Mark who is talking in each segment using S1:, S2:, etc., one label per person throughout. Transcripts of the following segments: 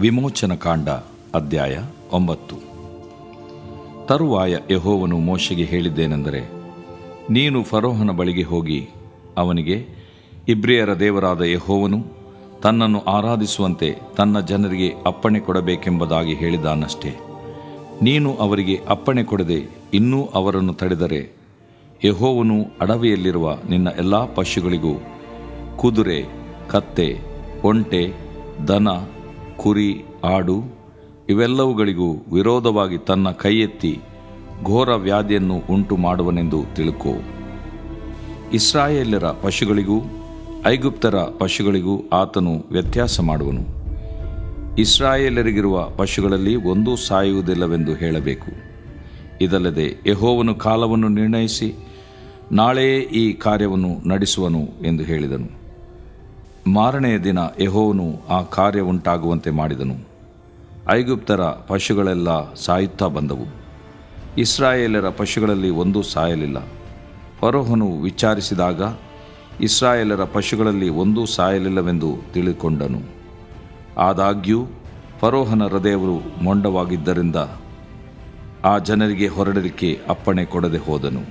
S1: ವಿಮೋಚನಕಾಂಡ ಅಧ್ಯಾಯ 9. ತರುವಾಯ ಯೆಹೋವನು ಮೋಶೆಗೆ ಹೇಳಿದ್ದೇನೆಂದರೆ, ನೀನು ಫರೋಹನ ಬಳಿಗೆ ಹೋಗಿ ಅವನಿಗೆ, ಇಬ್ರಿಯರ ದೇವರಾದ ಯೆಹೋವನು ತನ್ನನ್ನು ಆರಾಧಿಸುವಂತೆ ತನ್ನ ಜನರಿಗೆ ಅಪ್ಪಣೆ ಕೊಡಬೇಕೆಂಬುದಾಗಿ ಹೇಳಿದಾನಷ್ಟೇ. ನೀನು ಅವರಿಗೆ ಅಪ್ಪಣೆ ಕೊಡದೆ ಇನ್ನೂ ಅವರನ್ನು ತಡೆದರೆ, ಯೆಹೋವನು ಅಡವಿಯಲ್ಲಿರುವ ನಿನ್ನ ಎಲ್ಲ ಪಶುಗಳಿಗೂ, ಕುದುರೆ, ಕತ್ತೆ, ಒಂಟೆ, ದನ, ಕುರಿ, ಆಡು ಇವೆಲ್ಲವುಗಳಿಗೂ ವಿರೋಧವಾಗಿ ತನ್ನ ಕೈಯೆತ್ತಿ ಘೋರ ವ್ಯಾಧಿಯನ್ನು ಉಂಟು ಮಾಡುವನೆಂದು ತಿಳ್ಕೋ. ಇಸ್ರಾಯೇಲ್ಯರ ಪಶುಗಳಿಗೂ ಐಗುಪ್ತರ ಪಶುಗಳಿಗೂ ಆತನು ವ್ಯತ್ಯಾಸ ಮಾಡುವನು. ಇಸ್ರಾಯೇಲರಿಗಿರುವ ಪಶುಗಳಲ್ಲಿ ಒಂದೂ ಸಾಯುವುದಿಲ್ಲವೆಂದು ಹೇಳಬೇಕು. ಇದಲ್ಲದೆ ಯೆಹೋವನು ಕಾಲವನ್ನು ನಿರ್ಣಯಿಸಿ ನಾಳೆಯೇ ಈ ಕಾರ್ಯವನ್ನು ನಡೆಸುವನು ಎಂದು ಹೇಳಿದನು. ಮಾರನೆಯ ದಿನ ಯೆಹೋವನು ಆ ಕಾರ್ಯ ಉಂಟಾಗುವಂತೆ ಮಾಡಿದನು. ಐಗುಪ್ತರ ಪಶುಗಳೆಲ್ಲ ಸಾಯುತ್ತಾ ಬಂದವು. ಇಸ್ರಾಯೇಲರ ಪಶುಗಳಲ್ಲಿ ಒಂದೂ ಸಾಯಲಿಲ್ಲ. ಫರೋಹನು ವಿಚಾರಿಸಿದಾಗ ಇಸ್ರಾಯೇಲರ ಪಶುಗಳಲ್ಲಿ ಒಂದೂ ಸಾಯಲಿಲ್ಲವೆಂದು ತಿಳಿದುಕೊಂಡನು. ಆದಾಗ್ಯೂ ಫರೋಹನ ಹೃದಯವು ಮೊಂಡವಾಗಿದ್ದರಿಂದ ಆ ಜನರಿಗೆ ಹೊರಡಲಿಕ್ಕೆ ಅಪ್ಪಣೆ ಕೊಡದೆ ಹೋದನು.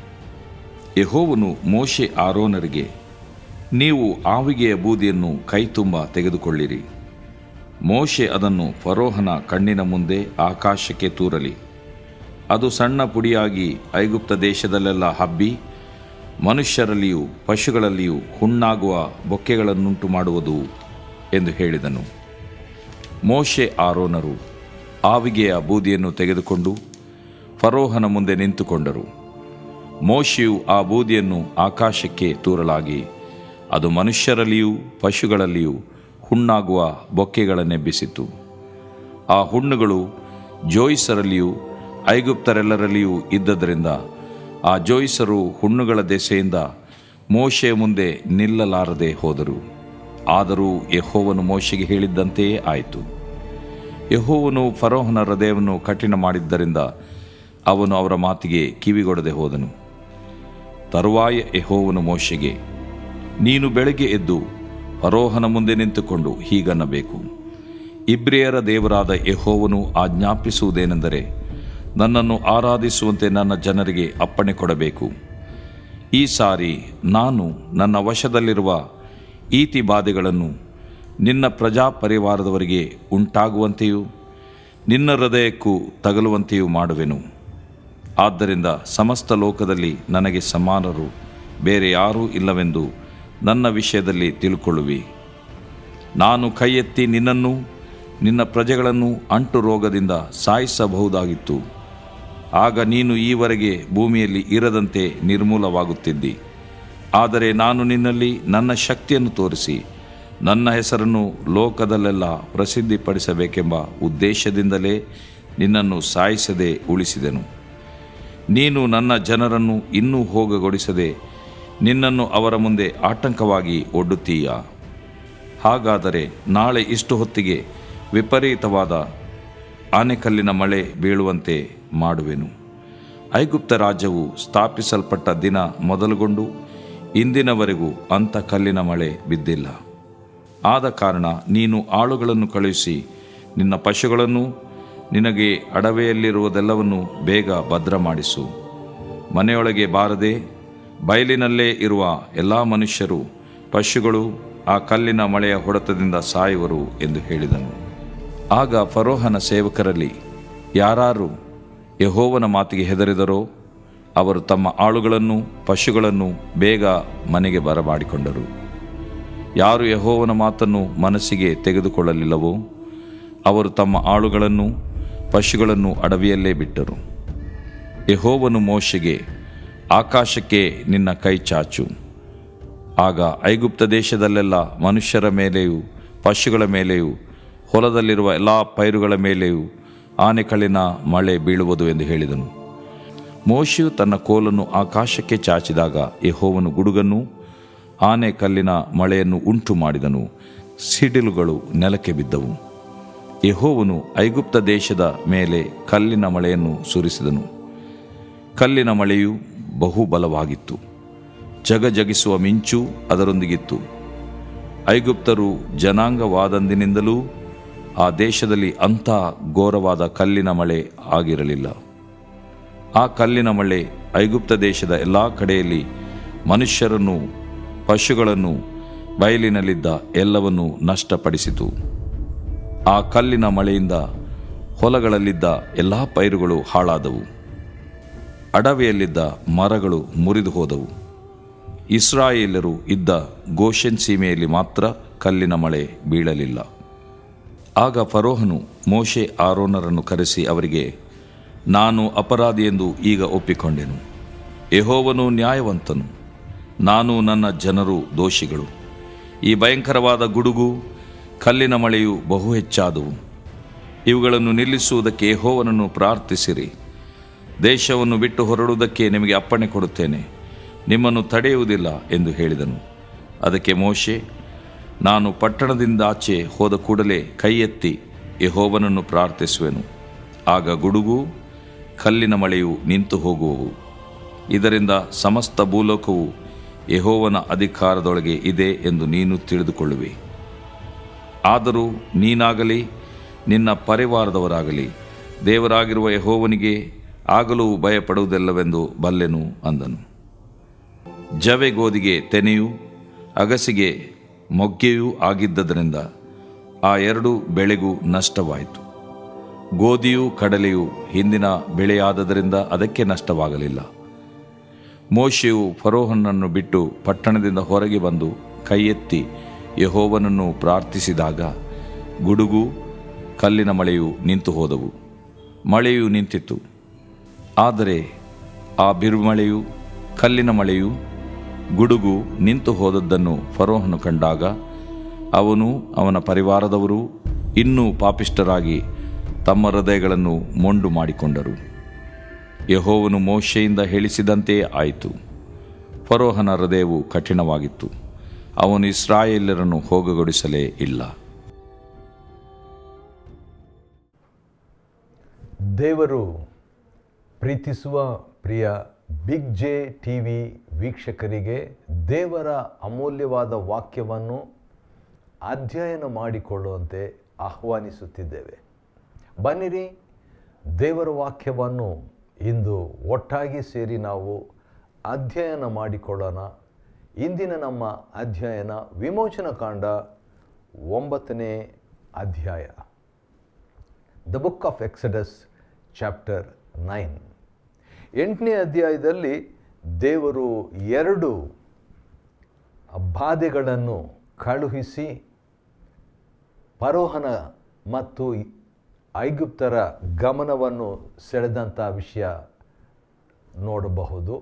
S1: ಯೆಹೋವನು ಮೋಶೆ ಆರೋನರಿಗೆ, ನೀವು ಆವಿಗೆಯ ಬೂದಿಯನ್ನು ಕೈತುಂಬ ತೆಗೆದುಕೊಳ್ಳಿರಿ. ಮೋಶೆ ಅದನ್ನು ಫರೋಹನ ಕಣ್ಣಿನ ಮುಂದೆ ಆಕಾಶಕ್ಕೆ ತೂರಲಿ. ಅದು ಸಣ್ಣ ಪುಡಿಯಾಗಿ ಐಗುಪ್ತ ದೇಶದಲ್ಲೆಲ್ಲ ಹಬ್ಬಿ ಮನುಷ್ಯರಲ್ಲಿಯೂ ಪಶುಗಳಲ್ಲಿಯೂ ಹುಣ್ಣಾಗುವ ಬೊಕ್ಕೆಗಳನ್ನುಂಟು ಮಾಡುವುದು ಎಂದು ಹೇಳಿದನು. ಮೋಶೆ ಆರೋನರು ಆವಿಗೆಯ ಬೂದಿಯನ್ನು ತೆಗೆದುಕೊಂಡು ಫರೋಹನ ಮುಂದೆ ನಿಂತುಕೊಂಡರು. ಮೋಶೆಯು ಆ ಬೂದಿಯನ್ನು ಆಕಾಶಕ್ಕೆ ತೂರಲಾಗಿ ಅದು ಮನುಷ್ಯರಲ್ಲಿಯೂ ಪಶುಗಳಲ್ಲಿಯೂ ಹುಣ್ಣಾಗುವ ಬೊಕ್ಕೆಗಳನ್ನೆಬ್ಬಿಸಿತು. ಆ ಹುಣ್ಣುಗಳು ಜೋಯಿಸರಲ್ಲಿಯೂ ಐಗುಪ್ತರೆಲ್ಲರಲ್ಲಿಯೂ ಇದ್ದದರಿಂದ ಆ ಜೋಯಿಸರು ಹುಣ್ಣುಗಳ ದೆಸೆಯಿಂದ ಮೋಶೆಯ ಮುಂದೆ ನಿಲ್ಲಲಾರದೆ ಹೋದರು. ಆದರೂ ಯೆಹೋವನು ಮೋಶೆಗೆ ಹೇಳಿದ್ದಂತೆಯೇ ಆಯಿತು. ಯೆಹೋವನು ಫರೋಹನ ಹೃದಯವನ್ನು ಕಠಿಣ ಮಾಡಿದ್ದರಿಂದ ಅವನು ಅವರ ಮಾತಿಗೆ ಕಿವಿಗೊಡದೆ ಹೋದನು. ತರುವಾಯ ಯೆಹೋವನು ಮೋಶೆಗೆ, ನೀನು ಬೆಳಗ್ಗೆ ಎದ್ದು ಫರೋಹನ ಮುಂದೆ ನಿಂತುಕೊಂಡು ಹೀಗನ್ನಬೇಕು, ಇಬ್ರಿಯರ ದೇವರಾದ ಯೆಹೋವನು ಆಜ್ಞಾಪಿಸುವುದೇನೆಂದರೆ, ನನ್ನನ್ನು ಆರಾಧಿಸುವಂತೆ ನನ್ನ ಜನರಿಗೆ ಅಪ್ಪಣೆ ಕೊಡಬೇಕು. ಈ ಸಾರಿ ನಾನು ನನ್ನ ವಶದಲ್ಲಿರುವ ಈತಿ ಬಾಧೆಗಳನ್ನು ನಿನ್ನ ಪ್ರಜಾಪರಿವಾರದವರಿಗೆ ಉಂಟಾಗುವಂತೆಯೂ ನಿನ್ನ ಹೃದಯಕ್ಕೂ ತಗಲುವಂತೆಯೂ ಮಾಡುವೆನು. ಆದ್ದರಿಂದ ಸಮಸ್ತ ಲೋಕದಲ್ಲಿ ನನಗೆ ಸಮಾನರು ಬೇರೆ ಯಾರೂ ಇಲ್ಲವೆಂದು ನನ್ನ ವಿಷಯದಲ್ಲಿ ತಿಳ್ಕೊಳ್ಳುವಿ. ನಾನು ಕೈ ಎತ್ತಿ ನಿನ್ನನ್ನು ನಿನ್ನ ಪ್ರಜೆಗಳನ್ನು ಅಂಟು ರೋಗದಿಂದ ಸಾಯಿಸಬಹುದಾಗಿತ್ತು. ಆಗ ನೀನು ಈವರೆಗೆ ಭೂಮಿಯಲ್ಲಿ ಇರದಂತೆ ನಿರ್ಮೂಲವಾಗುತ್ತಿದ್ದಿ. ಆದರೆ ನಾನು ನಿನ್ನಲ್ಲಿ ನನ್ನ ಶಕ್ತಿಯನ್ನು ತೋರಿಸಿ ನನ್ನ ಹೆಸರನ್ನು ಲೋಕದಲ್ಲೆಲ್ಲ ಪ್ರಸಿದ್ಧಿಪಡಿಸಬೇಕೆಂಬ ಉದ್ದೇಶದಿಂದಲೇ ನಿನ್ನನ್ನು ಸಾಯಿಸದೆ ಉಳಿಸಿದೆನು. ನೀನು ನನ್ನ ಜನರನ್ನು ಇನ್ನೂ ಹೋಗಗೊಡಿಸದೆ ನಿನ್ನನ್ನು ಅವರ ಮುಂದೆ ಆಟಂಕವಾಗಿ ಒಡ್ಡುತ್ತೀಯಾ? ಹಾಗಾದರೆ ನಾಳೆ ಇಷ್ಟು ಹೊತ್ತಿಗೆ ವಿಪರೀತವಾದ ಆನೆಕಲ್ಲಿನ ಮಳೆ ಬೀಳುವಂತೆ ಮಾಡುವೆನು. ಐಗುಪ್ತ ರಾಜ್ಯವು ಸ್ಥಾಪಿಸಲ್ಪಟ್ಟ ದಿನ ಮೊದಲುಗೊಂಡು ಇಂದಿನವರೆಗೂ ಅಂಥ ಕಲ್ಲಿನ ಮಳೆ ಬಿದ್ದಿಲ್ಲ. ಆದ ಕಾರಣ ನೀನು ಆಳುಗಳನ್ನು ಕಳುಹಿಸಿ ನಿನ್ನ ಪಶುಗಳನ್ನು ನಿನಗೆ ಅಡವೆಯಲ್ಲಿರುವುದೆಲ್ಲವನ್ನು ಬೇಗ ಭದ್ರ ಮಾಡಿಸು. ಮನೆಯೊಳಗೆ ಬಾರದೆ ಬಯಲಿನಲ್ಲೇ ಇರುವ ಎಲ್ಲ ಮನುಷ್ಯರು ಪಶುಗಳು ಆ ಕಲ್ಲಿನ ಮಳೆಯ ಹೊಡೆತದಿಂದ ಸಾಯುವರು ಎಂದು ಹೇಳಿದನು. ಆಗ ಫರೋಹನ ಸೇವಕರಲ್ಲಿ ಯಾರಾರು ಯೆಹೋವನ ಮಾತಿಗೆ ಹೆದರಿದರೋ ಅವರು ತಮ್ಮ ಆಳುಗಳನ್ನು ಪಶುಗಳನ್ನು ಬೇಗ ಮನೆಗೆ ಬರಮಾಡಿಕೊಂಡರು. ಯಾರು ಯೆಹೋವನ ಮಾತನ್ನು ಮನಸ್ಸಿಗೆ ತೆಗೆದುಕೊಳ್ಳಲಿಲ್ಲವೋ ಅವರು ತಮ್ಮ ಆಳುಗಳನ್ನು ಪಶುಗಳನ್ನು ಅಡವಿಯಲ್ಲೇ ಬಿಟ್ಟರು. ಯೆಹೋವನು ಮೋಶೆಗೆ, ಆಕಾಶಕ್ಕೆ ನಿನ್ನ ಕೈ ಚಾಚು. ಆಗ ಐಗುಪ್ತ ದೇಶದಲ್ಲೆಲ್ಲ ಮನುಷ್ಯರ ಮೇಲೆಯೂ ಪಶುಗಳ ಮೇಲೆಯೂ ಹೊಲದಲ್ಲಿರುವ ಎಲ್ಲ ಪೈರುಗಳ ಮೇಲೆಯೂ ಆನೆಕಲ್ಲಿನ ಮಳೆ ಬೀಳುವುದು ಎಂದು ಹೇಳಿದನು. ಮೋಶೆಯು ತನ್ನ ಕೋಲನ್ನು ಆಕಾಶಕ್ಕೆ ಚಾಚಿದಾಗ ಯೆಹೋವನು ಗುಡುಗನ್ನು ಆನೆಕಲ್ಲಿನ ಮಳೆಯನ್ನು ಉಂಟು ಮಾಡಿದನು. ಸಿಡಿಲುಗಳು ನೆಲಕ್ಕೆ ಬಿದ್ದವು. ಯೆಹೋವನು ಐಗುಪ್ತ ದೇಶದ ಮೇಲೆ ಕಲ್ಲಿನ ಮಳೆಯನ್ನು ಸುರಿಸಿದನು. ಕಲ್ಲಿನ ಮಳೆಯು ಬಹುಬಲವಾಗಿತ್ತು. ಜಗಜಗಿಸುವ ಮಿಂಚು ಅದರೊಂದಿಗಿತ್ತು. ಐಗುಪ್ತರು ಜನಾಂಗವಾದಂದಿನಿಂದಲೂ ಆ ದೇಶದಲ್ಲಿ ಅಂಥ ಘೋರವಾದ ಕಲ್ಲಿನ ಮಳೆ ಆಗಿರಲಿಲ್ಲ. ಆ ಕಲ್ಲಿನ ಮಳೆ ಐಗುಪ್ತ ದೇಶದ ಎಲ್ಲ ಕಡೆಯಲ್ಲಿ ಮನುಷ್ಯರನ್ನು, ಪಶುಗಳನ್ನು, ಬಯಲಿನಲ್ಲಿದ್ದ ಎಲ್ಲವನ್ನೂ ನಷ್ಟಪಡಿಸಿತು. ಆ ಕಲ್ಲಿನ ಮಳೆಯಿಂದ ಹೊಲಗಳಲ್ಲಿದ್ದ ಎಲ್ಲ ಪೈರುಗಳು ಹಾಳಾದವು. ಅಡವಿಯಲ್ಲಿದ್ದ ಮರಗಳು ಮುರಿದು ಹೋದವು. ಇಸ್ರಾಯೇಲರು ಇದ್ದ ಗೋಷೆನ್ ಸೀಮೆಯಲ್ಲಿ ಮಾತ್ರ ಕಲ್ಲಿನ ಮಳೆ ಬೀಳಲಿಲ್ಲ. ಆಗ ಫರೋಹನು ಮೋಶೆ ಆರೋನರನ್ನು ಕರೆಸಿ ಅವರಿಗೆ, ನಾನು ಅಪರಾಧಿ ಎಂದು ಈಗ ಒಪ್ಪಿಕೊಂಡೆನು. ಯೆಹೋವನು ನ್ಯಾಯವಂತನು, ನಾನು ನನ್ನ ಜನರು ದೋಷಿಗಳು. ಈ ಭಯಂಕರವಾದ ಗುಡುಗು, ಕಲ್ಲಿನ ಮಳೆಯು ಬಹು ಹೆಚ್ಚಾದವು. ಇವುಗಳನ್ನು ನಿಲ್ಲಿಸುವುದಕ್ಕೆ ಯೆಹೋವನನ್ನು ಪ್ರಾರ್ಥಿಸಿರಿ. ದೇಶವನ್ನು ಬಿಟ್ಟು ಹೊರಡುವುದಕ್ಕೆ ನಿಮಗೆ ಅಪ್ಪಣೆ ಕೊಡುತ್ತೇನೆ, ನಿಮ್ಮನ್ನು ತಡೆಯುವುದಿಲ್ಲ ಎಂದು ಹೇಳಿದನು. ಅದಕ್ಕೆ ಮೋಶೆ, ನಾನು ಪಟ್ಟಣದಿಂದ ಆಚೆ ಹೋದ ಕೂಡಲೇ ಕೈ ಎತ್ತಿ ಯೆಹೋವನನ್ನು ಪ್ರಾರ್ಥಿಸುವೆನು. ಆಗ ಗುಡುಗು, ಕಲ್ಲಿನ ಮಳೆಯು ನಿಂತು ಹೋಗುವವು. ಇದರಿಂದ ಸಮಸ್ತ ಭೂಲೋಕವು ಯೆಹೋವನ ಅಧಿಕಾರದೊಳಗೆ ಇದೆ ಎಂದು ನೀನು ತಿಳಿದುಕೊಳ್ಳುವೆ. ಆದರೂ ನೀನಾಗಲಿ ನಿನ್ನ ಪರಿವಾರದವರಾಗಲಿ ದೇವರಾಗಿರುವ ಯೆಹೋವನಿಗೆ ಆಗಲೂ ಭಯಪಡುವುದಿಲ್ಲವೆಂದು ಬಲ್ಲೆನು ಅಂದನು. ಜವೆ ಗೋದಿಗೆ ತೆನೆಯೂ ಅಗಸಿಗೆ ಮೊಗ್ಗೆಯೂ ಆಗಿದ್ದರಿಂದ ಆ ಎರಡು ಬೆಳೆಗೂ ನಷ್ಟವಾಯಿತು. ಗೋಧಿಯೂ ಕಡಲೆಯೂ ಹಿಂದಿನ ಬೆಳೆಯಾದದರಿಂದ ಅದಕ್ಕೆ ನಷ್ಟವಾಗಲಿಲ್ಲ. ಮೋಶೆಯು ಫರೋಹನನ್ನು ಬಿಟ್ಟು ಪಟ್ಟಣದಿಂದ ಹೊರಗೆ ಬಂದು ಕೈ ಎತ್ತಿ ಯೆಹೋವನನ್ನು ಪ್ರಾರ್ಥಿಸಿದಾಗ ಗುಡುಗು, ಕಲ್ಲಿನ ಮಳೆಯು ನಿಂತು ಹೋದವು. ಮಳೆಯು ನಿಂತಿತು. ಆದರೆ ಆ ಬಿರುಮಳೆಯು, ಕಲ್ಲಿನ ಮಳೆಯು, ಗುಡುಗು ನಿಂತು ಹೋದದ್ದನ್ನು ಫರೋಹನು ಕಂಡಾಗ ಅವನು, ಅವನ ಪರಿವಾರದವರು ಇನ್ನೂ ಪಾಪಿಷ್ಠರಾಗಿ ತಮ್ಮ ಹೃದಯಗಳನ್ನು ಮೊಂಡು ಮಾಡಿಕೊಂಡರು. ಯೆಹೋವನು ಮೋಶೆಯಿಂದ ಹೇಳಿಸಿದಂತೆಯೇ ಆಯಿತು. ಫರೋಹನ ಹೃದಯವು ಕಠಿಣವಾಗಿತ್ತು. ಅವನು ಇಸ್ರಾಯೇಲ್ಯರನ್ನು ಹೋಗಗೊಡಿಸಲೇ ಇಲ್ಲ.
S2: ದೇವರು ಪ್ರೀತಿಸುವ ಪ್ರಿಯ ಬಿಗ್ ಜೆ ಟಿವಿ ವೀಕ್ಷಕರಿಗೆ ದೇವರ ಅಮೂಲ್ಯವಾದ ವಾಕ್ಯವನ್ನು ಅಧ್ಯಯನ ಮಾಡಿಕೊಳ್ಳುವಂತೆ ಆಹ್ವಾನಿಸುತ್ತಿದ್ದೇವೆ. ಬನ್ನಿರಿ, ದೇವರ ವಾಕ್ಯವನ್ನು ಇಂದು ಒಟ್ಟಾಗಿ ಸೇರಿ ನಾವು ಅಧ್ಯಯನ ಮಾಡಿಕೊಳ್ಳೋಣ. ಇಂದಿನ ನಮ್ಮ ಅಧ್ಯಯನ ವಿಮೋಚನಕಾಂಡ 9ನೇ ಅಧ್ಯಾಯ, the book of Exodus chapter 9. 8ನೇ ಅಧ್ಯಾಯದಲ್ಲಿ ದೇವರು 2 ಬಾಧೆಗಳನ್ನು ಕಳುಹಿಸಿ ಫರೋಹನ ಮತ್ತು ಐಗುಪ್ತರ ಗಮನವನ್ನು ಸೆಳೆದಂಥ ವಿಷಯ ನೋಡಬಹುದು.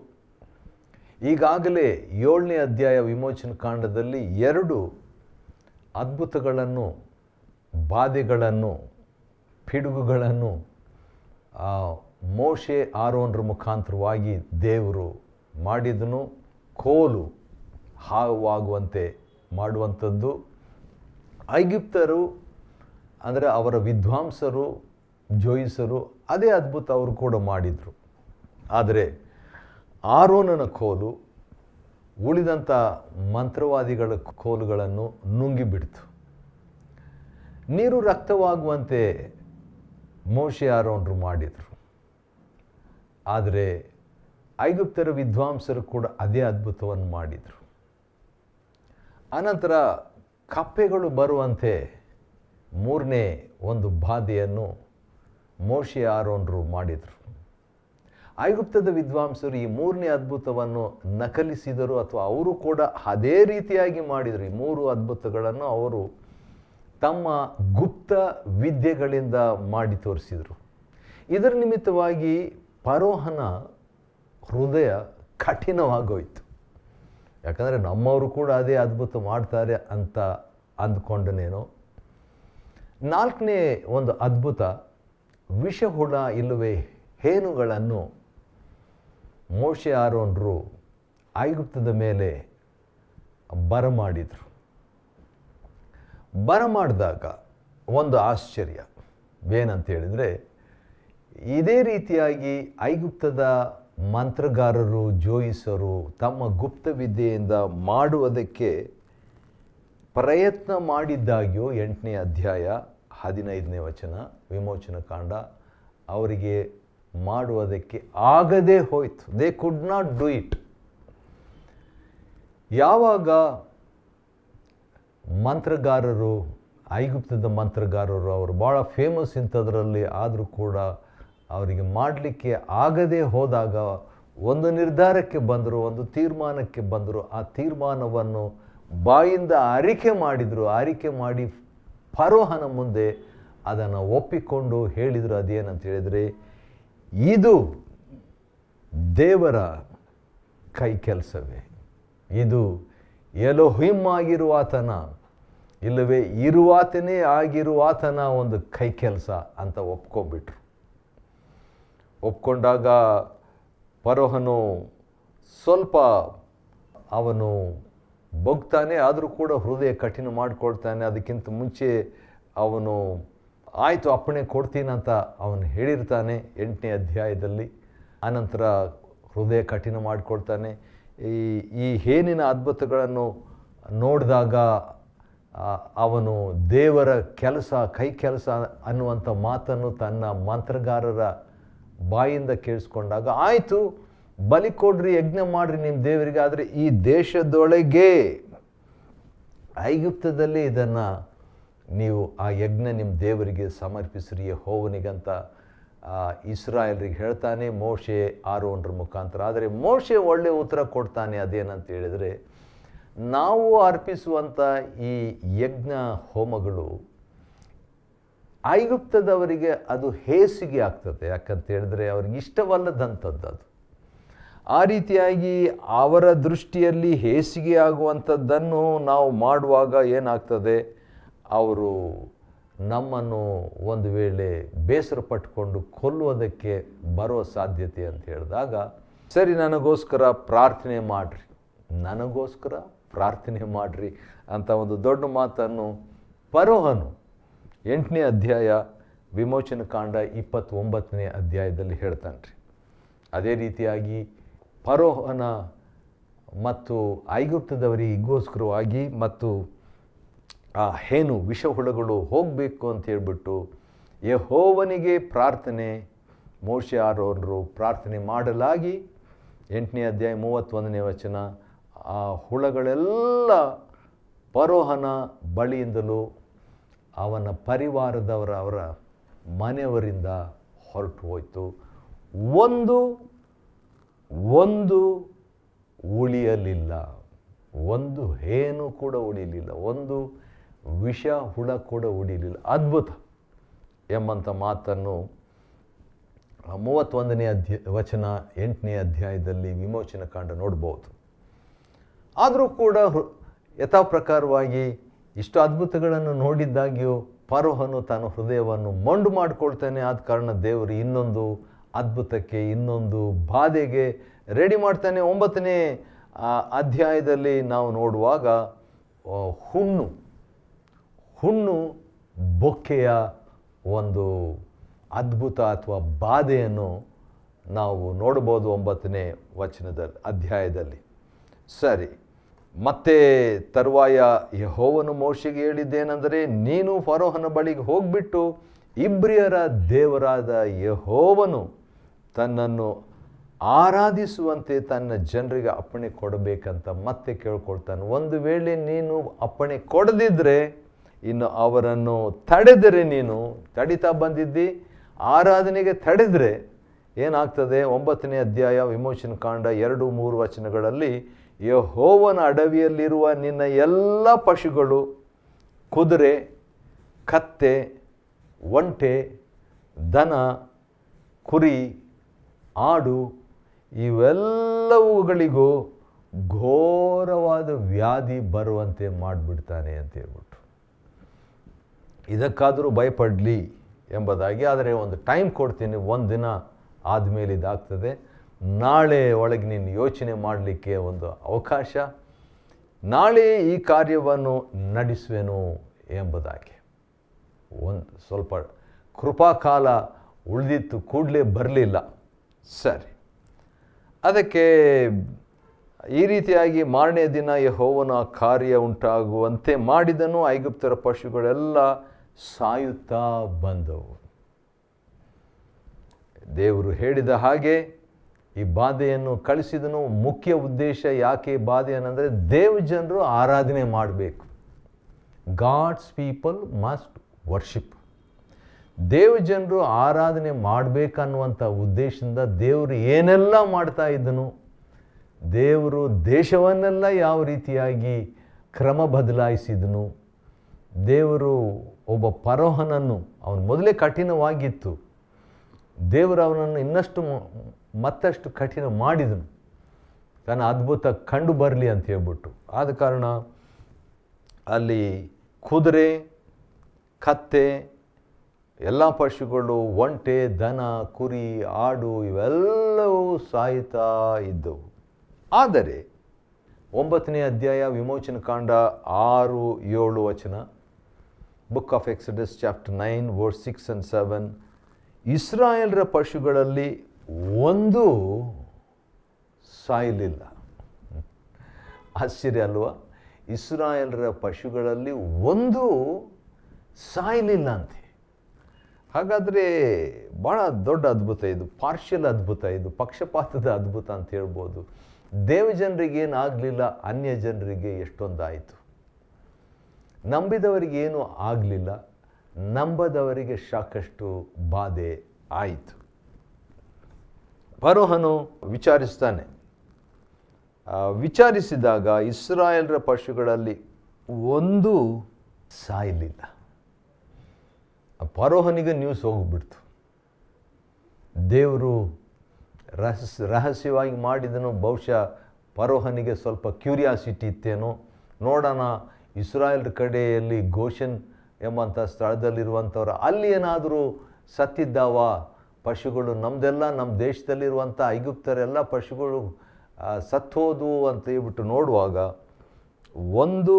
S2: ಈಗಾಗಲೇ 7ನೇ ಅಧ್ಯಾಯ ವಿಮೋಚನಕಾಂಡದಲ್ಲಿ 2 ಅದ್ಭುತಗಳನ್ನು, ಬಾಧೆಗಳನ್ನು, ಪಿಡುಗುಗಳನ್ನು ಮೋಶೆ ಆರೋನರ ಮುಖಾಂತರವಾಗಿ ದೇವರು ಮಾಡಿದನು. ಕೋಲು ಹಾವಾಗುವಂತೆ ಮಾಡುವಂಥದ್ದು. ಐಗುಪ್ತರು ಅಂದರೆ ಅವರ ವಿದ್ವಾಂಸರು, ಜೋಯಿಸರು ಅದೇ ಅದ್ಭುತ ಅವರು ಕೂಡ ಮಾಡಿದರು. ಆದರೆ ಆರೋನನ ಕೋಲು ಉಳಿದಂಥ ಮಂತ್ರವಾದಿಗಳ ಕೋಲುಗಳನ್ನು ನುಂಗಿಬಿಡ್ತು. ನೀರು ರಕ್ತವಾಗುವಂತೆ ಮೋಶೆ ಆರೋನರು ಮಾಡಿದರು. ಆದರೆ ಐಗುಪ್ತರ ವಿದ್ವಾಂಸರು ಕೂಡ ಅದೇ ಅದ್ಭುತವನ್ನು ಮಾಡಿದರು. ಅನಂತರ ಕಪ್ಪೆಗಳು ಬರುವಂತೆ 3ನೇ ಒಂದು ಬಾಧೆಯನ್ನು ಮೋಶೆ ಆರೋನರು ಮಾಡಿದರು. ಐಗುಪ್ತದ ವಿದ್ವಾಂಸರು ಈ 3ನೇ ಅದ್ಭುತವನ್ನು ನಕಲಿಸಿದರು, ಅಥವಾ ಅವರು ಕೂಡ ಅದೇ ರೀತಿಯಾಗಿ ಮಾಡಿದರು. ಈ 3 ಅದ್ಭುತಗಳನ್ನು ಅವರು ತಮ್ಮ ಗುಪ್ತ ವಿದ್ಯೆಗಳಿಂದ ಮಾಡಿ ತೋರಿಸಿದರು. ಇದರ ನಿಮಿತ್ತವಾಗಿ ಫರೋಹನ ಹೃದಯ ಕಠಿಣವಾಗೋಯಿತು. ಯಾಕಂದರೆ ನಮ್ಮವರು ಕೂಡ ಅದೇ ಅದ್ಭುತ ಮಾಡ್ತಾರೆ ಅಂತ ಅಂದ್ಕೊಂಡನೇನೋ. 4ನೇ ಒಂದು ಅದ್ಭುತ, ವಿಷಹುಳ ಇಲ್ಲವೇ ಹೇನುಗಳನ್ನು ಮೋಶೆ ಆರೋನರು ಐಗುಪ್ತದ ಮೇಲೆ ಬರಮಾಡಿದರು. ಬರಮಾಡಿದಾಗ ಒಂದು ಆಶ್ಚರ್ಯ ಏನಂತ ಹೇಳಿದರೆ, ಇದೇ ರೀತಿಯಾಗಿ ಐಗುಪ್ತದ ಮಂತ್ರಗಾರರು, ಜೋಯಿಸರು ತಮ್ಮ ಗುಪ್ತ ವಿದ್ಯೆಯಿಂದ ಮಾಡುವುದಕ್ಕೆ ಪ್ರಯತ್ನ ಮಾಡಿದ್ದಾಗ್ಯೂ 8ನೇ ಅಧ್ಯಾಯ 15ನೇ ವಚನ, ವಿಮೋಚನ ಕಾಂಡ. ಅವರಿಗೆ ಮಾಡುವುದಕ್ಕೆ ಆಗದೇ ಹೋಯಿತು. They could not do it. ಯಾವಾಗ ಮಂತ್ರಗಾರರು, ಐಗುಪ್ತದ ಮಂತ್ರಗಾರರು, ಅವರು ಭಾಳ ಫೇಮಸ್ ಇಂಥದ್ರಲ್ಲಿ ಆದರೂ ಕೂಡ ಅವರಿಗೆ ಮಾಡಲಿಕ್ಕೆ ಆಗದೇ ಹೋದಾಗ ಒಂದು ನಿರ್ಧಾರಕ್ಕೆ ಬಂದರು, ಒಂದು ತೀರ್ಮಾನಕ್ಕೆ ಬಂದರು. ಆ ತೀರ್ಮಾನವನ್ನು ಬಾಯಿಂದ ಅರಿಕೆ ಮಾಡಿದರು. ಅರಿಕೆ ಮಾಡಿ ಫರೋಹನ ಮುಂದೆ ಅದನ್ನು ಒಪ್ಪಿಕೊಂಡು ಹೇಳಿದರು. ಅದೇನಂತ ಹೇಳಿದರೆ, ಇದು ದೇವರ ಕೈ ಕೆಲಸವೇ, ಇದು ಎಲೋಹಿಮ್ ಆಗಿರುವಾತನ, ಇಲ್ಲವೇ ಇರುವಾತನೇ ಆಗಿರುವಾತನ ಒಂದು ಕೈ ಕೆಲಸ ಅಂತ ಒಪ್ಕೊಂಡ್ಬಿಟ್ರು. ಒಪ್ಕೊಂಡಾಗ ಫರೋಹನು ಸ್ವಲ್ಪ ಅವನು ಬಗ್ತಾನೆ, ಆದರೂ ಕೂಡ ಹೃದಯ ಕಠಿಣ ಮಾಡಿಕೊಳ್ತಾನೆ. ಅದಕ್ಕಿಂತ ಮುಂಚೆ ಅವನು ಆಯಿತು ಅಪ್ಪಣೆ ಕೊಡ್ತೀನಂತ ಅವನು ಹೇಳಿರ್ತಾನೆ 8ನೇ ಅಧ್ಯಾಯದಲ್ಲಿ. ಆನಂತರ ಹೃದಯ ಕಠಿಣ ಮಾಡಿಕೊಳ್ತಾನೆ. ಈ ಹೇನಿನ ಅದ್ಭುತಗಳನ್ನು ನೋಡಿದಾಗ ಅವನು ದೇವರ ಕೆಲಸ, ಕೈ ಕೆಲಸ ಅನ್ನುವಂಥ ಮಾತನ್ನು ತನ್ನ ಮಂತ್ರಗಾರರ ಬಾಯಿಂದ ಕೇಳಿಸ್ಕೊಂಡಾಗ, ಆಯಿತು ಬಲಿ ಕೊಡ್ರಿ, ಯಜ್ಞ ಮಾಡಿರಿ ನಿಮ್ಮ ದೇವರಿಗೆ, ಆದರೆ ಈ ದೇಶದೊಳಗೆ ಐಗುಪ್ತದಲ್ಲಿ ಇದನ್ನು ನೀವು ಆ ಯಜ್ಞ ನಿಮ್ಮ ದೇವರಿಗೆ ಸಮರ್ಪಿಸ್ರಿ ಯೆಹೋವನಿಗಂತ ಇಸ್ರಾಯೇಲರಿಗೆ ಹೇಳ್ತಾನೆ ಮೋಶೆ ಆರೋನರ ಮುಖಾಂತರ. ಆದರೆ ಮೋಶೆ ಒಳ್ಳೆ ಉತ್ತರ ಕೊಡ್ತಾನೆ. ಅದೇನಂತ ಹೇಳಿದರೆ, ನಾವು ಅರ್ಪಿಸುವಂಥ ಈ ಯಜ್ಞ ಹೋಮಗಳು ಐಗುಪ್ತದವರಿಗೆ ಅದು ಹೇಸಿಗೆ ಆಗ್ತದೆ. ಯಾಕಂತ ಹೇಳಿದ್ರೆ ಅವ್ರಿಗೆ ಇಷ್ಟವಲ್ಲದಂಥದ್ದು ಅದು. ಆ ರೀತಿಯಾಗಿ ಅವರ ದೃಷ್ಟಿಯಲ್ಲಿ ಹೇಸಿಗೆ ಆಗುವಂಥದ್ದನ್ನು ನಾವು ಮಾಡುವಾಗ ಏನಾಗ್ತದೆ, ಅವರು ನಮ್ಮನ್ನು ಒಂದು ವೇಳೆ ಬೇಸರ ಪಟ್ಟುಕೊಂಡು ಕೊಲ್ಲುವುದಕ್ಕೆ ಬರೋ ಸಾಧ್ಯತೆ ಅಂತ ಹೇಳಿದಾಗ, ಸರಿ ನನಗೋಸ್ಕರ ಪ್ರಾರ್ಥನೆ ಮಾಡಿರಿ, ನನಗೋಸ್ಕರ ಪ್ರಾರ್ಥನೆ ಮಾಡಿರಿ ಅಂತ ಒಂದು ದೊಡ್ಡ ಮಾತನ್ನು ಫರೋಹನು 8ನೇ ಅಧ್ಯಾಯ ವಿಮೋಚನ ಕಾಂಡ 29ನೇ ಅಧ್ಯಾಯದಲ್ಲಿ ಹೇಳ್ತಾನೆ ರೀ. ಅದೇ ರೀತಿಯಾಗಿ ಫರೋಹನ ಮತ್ತು ಐಗುಪ್ತದವರಿಗೋಸ್ಕರವಾಗಿ ಮತ್ತು ಆ ಹೇನು ವಿಷಹುಳುಗಳು ಹೋಗಬೇಕು ಅಂತ ಹೇಳ್ಬಿಟ್ಟು ಯೆಹೋವನಿಗೆ ಪ್ರಾರ್ಥನೆ, ಮೋಶೆ ಆರೋನರು ಪ್ರಾರ್ಥನೆ ಮಾಡಲಾಗಿ 8ನೇ ಅಧ್ಯಾಯ 31ನೇ ವಚನ, ಆ ಹುಳಗಳೆಲ್ಲ ಫರೋಹನ ಬಳಿಯಿಂದಲೂ ಅವನ ಅವರ ಮನೆಯವರಿಂದ ಹೊರಟು ಹೋಯಿತು. ಒಂದು ಉಳಿಯಲಿಲ್ಲ, ಒಂದು ಹೇನು ಕೂಡ ಉಳಿಯಲಿಲ್ಲ, ಒಂದು ವಿಷ ಹುಳ ಕೂಡ ಉಳಿಯಲಿಲ್ಲ. ಅದ್ಭುತ ಎಂಬಂಥ ಮಾತನ್ನು 31ನೇ ವಚನ 8ನೇ ಅಧ್ಯಾಯದಲ್ಲಿ ವಿಮೋಚನ ಕಾಂಡ ನೋಡ್ಬೋದು. ಆದರೂ ಕೂಡ ಯಥಾಪ್ರಕಾರವಾಗಿ ಇಷ್ಟು ಅದ್ಭುತಗಳನ್ನು ನೋಡಿದ್ದಾಗ್ಯೂ ಫರೋಹನು ತನ್ನ ಹೃದಯವನ್ನು ಮೊಂಡು ಮಾಡಿಕೊಳ್ತಾನೆ. ಆದ ಕಾರಣ ದೇವರು ಇನ್ನೊಂದು ಅದ್ಭುತಕ್ಕೆ, ಇನ್ನೊಂದು ಬಾಧೆಗೆ ರೆಡಿ ಮಾಡ್ತಾನೆ. 9ನೇ ಅಧ್ಯಾಯದಲ್ಲಿ ನಾವು ನೋಡುವಾಗ ಹುಣ್ಣು ಬೊಕ್ಕೆಯ ಒಂದು ಅದ್ಭುತ ಅಥವಾ ಬಾಧೆಯನ್ನು ನಾವು ನೋಡ್ಬೋದು 9ನೇ ಅಧ್ಯಾಯದಲ್ಲಿ. ಸರಿ, ಮತ್ತೆ ತರುವಾಯ ಯೆಹೋವನು ಮೋಶೆಗೆ ಹೇಳಿದ್ದೇನೆಂದರೆ, ನೀನು ಫರೋಹನ ಬಳಿಗೆ ಹೋಗ್ಬಿಟ್ಟು ಇಬ್ರಿಯರ ದೇವರಾದ ಯೆಹೋವನು ತನ್ನನ್ನು ಆರಾಧಿಸುವಂತೆ ತನ್ನ ಜನರಿಗೆ ಅಪ್ಪಣೆ ಕೊಡಬೇಕಂತ ಮತ್ತೆ ಕೇಳ್ಕೊಳ್ತಾನೆ. ಒಂದು ವೇಳೆ ನೀನು ಅಪ್ಪಣೆ ಕೊಡದಿದ್ದರೆ, ಇನ್ನು ಅವರನ್ನು ತಡೆದರೆ, ನೀನು ತಡಿತಾ ಬಂದಿದ್ದಿ, ಆರಾಧನೆಗೆ ತಡೆದರೆ ಏನಾಗ್ತದೆ? 9ನೇ ಅಧ್ಯಾಯ ವಿಮೋಚನ ಕಾಂಡ 2-3 ವಚನಗಳಲ್ಲಿ, ಯೆಹೋವನ ಅಡವಿಯಲ್ಲಿರುವ ನಿನ್ನ ಎಲ್ಲ ಪಶುಗಳು, ಕುದುರೆ, ಕತ್ತೆ, ಒಂಟೆ, ದನ, ಕುರಿ, ಆಡು, ಇವೆಲ್ಲವುಗಳಿಗೂ ಘೋರವಾದ ವ್ಯಾಧಿ ಬರುವಂತೆ ಮಾಡಿಬಿಡ್ತಾನೆ ಅಂತ ಹೇಳ್ಬಿಟ್ಟು, ಇದಕ್ಕಾದರೂ ಭಯಪಡಲಿ ಎಂಬುದಾಗಿ. ಆದರೆ ಒಂದು ಟೈಮ್ ಕೊಡ್ತೀನಿ, ಒಂದು ದಿನ ಆದಮೇಲೆ ಇದಾಗ್ತದೆ, ನಾಳೆ ಒಳಗೆ ನೀನು ಯೋಚನೆ ಮಾಡಲಿಕ್ಕೆ ಒಂದು ಅವಕಾಶ, ನಾಳೆ ಈ ಕಾರ್ಯವನ್ನು ನಡೆಸುವೆನು ಎಂಬುದಾಗಿ. ಒಂದು ಸ್ವಲ್ಪ ಕೃಪಾಕಾಲ ಉಳಿದಿತ್ತು, ಕೂಡಲೇ ಬರಲಿಲ್ಲ. ಸರಿ, ಅದಕ್ಕೆ ಈ ರೀತಿಯಾಗಿ ಮಾರನೇ ದಿನ ಯೆಹೋವನ ಕಾರ್ಯ ಉಂಟಾಗುವಂತೆ ಮಾಡಿದನು. ಐಗುಪ್ತರ ಪಶುಗಳೆಲ್ಲ ಸಾಯುತ್ತಾ ಬಂದವು. ದೇವರು ಹೇಳಿದ ಹಾಗೆ ಈ ಬಾಧೆಯನ್ನು ಕಳಿಸಿದನು. ಮುಖ್ಯ ಉದ್ದೇಶ ಯಾಕೆ ಬಾಧೆಯನ್ನಂದರೆ ದೇವಜನರು ಆರಾಧನೆ ಮಾಡಬೇಕು. God's people must worship. ದೇವಜನರು ಆರಾಧನೆ ಮಾಡಬೇಕನ್ನುವಂಥ ಉದ್ದೇಶದಿಂದ ದೇವರು ಏನೆಲ್ಲ ಮಾಡ್ತಾ ಇದ್ದನು, ದೇವರು ದೇಶವನ್ನೆಲ್ಲ ಯಾವ ರೀತಿಯಾಗಿ ಕ್ರಮ ಬದಲಾಯಿಸಿದನು. ದೇವರು ಒಬ್ಬ ಫರೋಹನನ್ನು, ಅವನು ಮೊದಲೇ ಕಠಿಣವಾಗಿತ್ತು, ದೇವರು ಅವನನ್ನು ಇನ್ನಷ್ಟು ಮತ್ತಷ್ಟು ಕಠಿಣ ಮಾಡಿದನು, ತನ್ನ ಅದ್ಭುತ ಕಂಡು ಬರಲಿ ಅಂತ ಹೇಳ್ಬಿಟ್ಟು. ಆದ ಕಾರಣ ಅಲ್ಲಿ ಕುದುರೆ, ಕತ್ತೆ, ಎಲ್ಲ ಪಶುಗಳು, ಒಂಟೆ, ದನ, ಕುರಿ, ಆಡು ಇವೆಲ್ಲವೂ ಸಾಯ್ತಾ ಇದ್ದವು. ಆದರೆ 9ನೇ ಅಧ್ಯಾಯ ವಿಮೋಚನ ಕಾಂಡ 6-7 ವಚನ, book of Exodus chapter 9 verse 6 and 7, ಇಸ್ರಾಯೇಲರ ಪಶುಗಳಲ್ಲಿ ಒಂದು ಸಾಯಲಿಲ್ಲ. ಆಶ್ಚರ್ಯ ಅಲ್ವಾ? ಇಸ್ರಾಯೇಲರ ಪಶುಗಳಲ್ಲಿ ಒಂದು ಸಾಯಲಿಲ್ಲ ಅಂತೆ. ಹಾಗಾದರೆ ಭಾಳ ದೊಡ್ಡ ಅದ್ಭುತ ಇದು, ಪಾರ್ಷಿಯಲ್ ಅದ್ಭುತ ಇದು, ಪಕ್ಷಪಾತದ ಅದ್ಭುತ ಅಂತ ಹೇಳ್ಬೋದು. ದೇವಜನರಿಗೆ ಏನಾಗಲಿಲ್ಲ, ಅನ್ಯ ಜನರಿಗೆ ಎಷ್ಟೊಂದಾಯಿತು. ನಂಬಿದವರಿಗೆ ಏನೂ ಆಗಲಿಲ್ಲ, ನಂಬದವರಿಗೆ ಸಾಕಷ್ಟು ಬಾಧೆ ಆಯಿತು. ಫರೋಹನು ವಿಚಾರಿಸ್ತಾನೆ. ವಿಚಾರಿಸಿದಾಗ ಇಸ್ರಾಯೇಲರ ಪಶುಗಳಲ್ಲಿ ಒಂದು ಸಾಯಲಿಲ್ಲ. ಫರೋಹನಿಗೆ ನ್ಯೂಸ್ ಹೋಗಿಬಿಡ್ತು. ದೇವರು ರಹಸ್ಯವಾಗಿ ಮಾಡಿದನು. ಬಹುಶಃ ಫರೋಹನಿಗೆ ಸ್ವಲ್ಪ ಕ್ಯೂರಿಯಾಸಿಟಿ ಇತ್ತೇನೋ, ನೋಡೋಣ ಇಸ್ರಾಯೇಲ್ ಕಡೆಯಲ್ಲಿ ಗೋಷನ್ ಎಂಬಂಥ ಸ್ಥಳದಲ್ಲಿರುವಂಥವ್ರು ಅಲ್ಲಿ ಏನಾದರೂ ಸತ್ತಿದ್ದಾವ ಪಶುಗಳು, ನಮ್ಮದೆಲ್ಲ ನಮ್ಮ ದೇಶದಲ್ಲಿರುವಂಥ ಐಗುಪ್ತರೆಲ್ಲ ಪಶುಗಳು ಸತ್ತೋದು ಅಂತ ಹೇಳ್ಬಿಟ್ಟು ನೋಡುವಾಗ ಒಂದು